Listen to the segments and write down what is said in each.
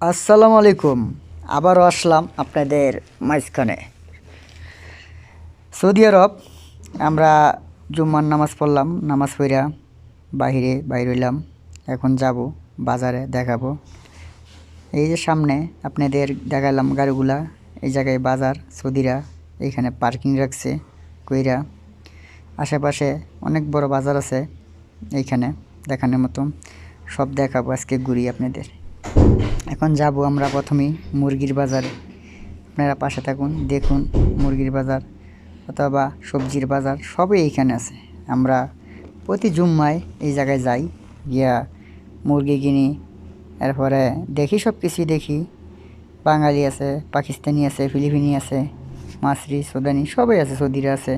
আসসালামু আলাইকুম। আবারও আসলাম আপনাদের মাঝখানে। সৌদি আরব আমরা জুম্মার নামাজ পড়লাম, নামাজ পড়া বাইর হইলাম। এখন যাব বাজারে, দেখাবো। এই যে সামনে আপনাদের দেখালাম গাড়িগুলা, এই জায়গায় বাজার। সৌদিরা এইখানে পার্কিং রাখছে কইরা। আশেপাশে অনেক বড় বাজার আছে এইখানে দেখানোর মতো। সব দেখাবো, আজকে ঘুরি আপনাদের। এখন যাব আমরা প্রথমেই মুরগির বাজারে। আপনারা পাশে থাকুন, দেখুন মুরগির বাজার অথবা সবজির বাজার সবই এইখানে আছে। আমরা প্রতি জুম্মায় এই জায়গায় যাই, গিয়া মুরগি কিনি, এরপরে দেখি সব কিছুই দেখি। বাঙালি আছে, পাকিস্তানি আছে, ফিলিপিনি আছে, মাসরি, সুদানি সবাই আছে, সৌদিরা আছে,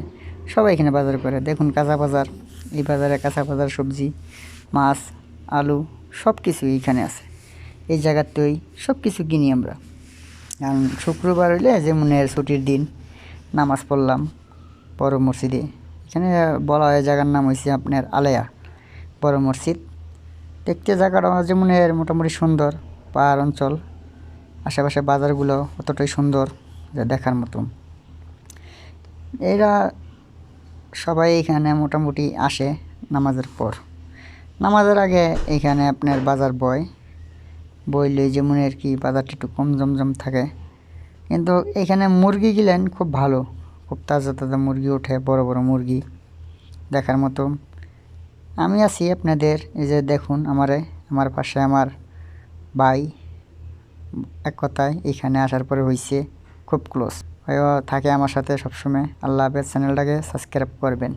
সবাই এখানে বাজার করে। দেখুন কাঁচা বাজার, এই বাজারে কাঁচা বাজার, সবজি, মাছ, আলু সব কিছু এইখানে আছে। এই জায়গাতেই সব কিছু কিনি আমরা। কারণ শুক্রবার হইলে যেমন ছুটির দিন নামাজ পড়লাম বড় মসজিদে। এখানে বলা হয় জায়গার নাম হয়েছে আপনার আলেয়া বড় মসজিদ। দেখতে জায়গাটা যেমন মোটামুটি সুন্দর, পাহাড় অঞ্চল, আশেপাশে বাজারগুলো অতটাই সুন্দর যা দেখার মতো। এরা সবাই এখানে মোটামুটি আসে নামাজের পর। নামাজের আগে এখানে আপনার বাজার বইলে যেমন আর কি বাজারটা একটু কম জমজম থাকে। কিন্তু এখানে মুরগি গিলেন খুব ভালো, খুব তাজা তাজা মুরগি ওঠে, বড় বড় মুরগি দেখার মতো। আমি আছি আপনাদের, এই যে দেখুন আমার পাশে আমার ভাই। এক কথায় এখানে আসার পরে হয়েছে খুব ক্লোজ, থাকে আমার সাথে সবসময়। আল্লাহ হাফেজ। চ্যানেলটাকে সাবস্ক্রাইব করবেন।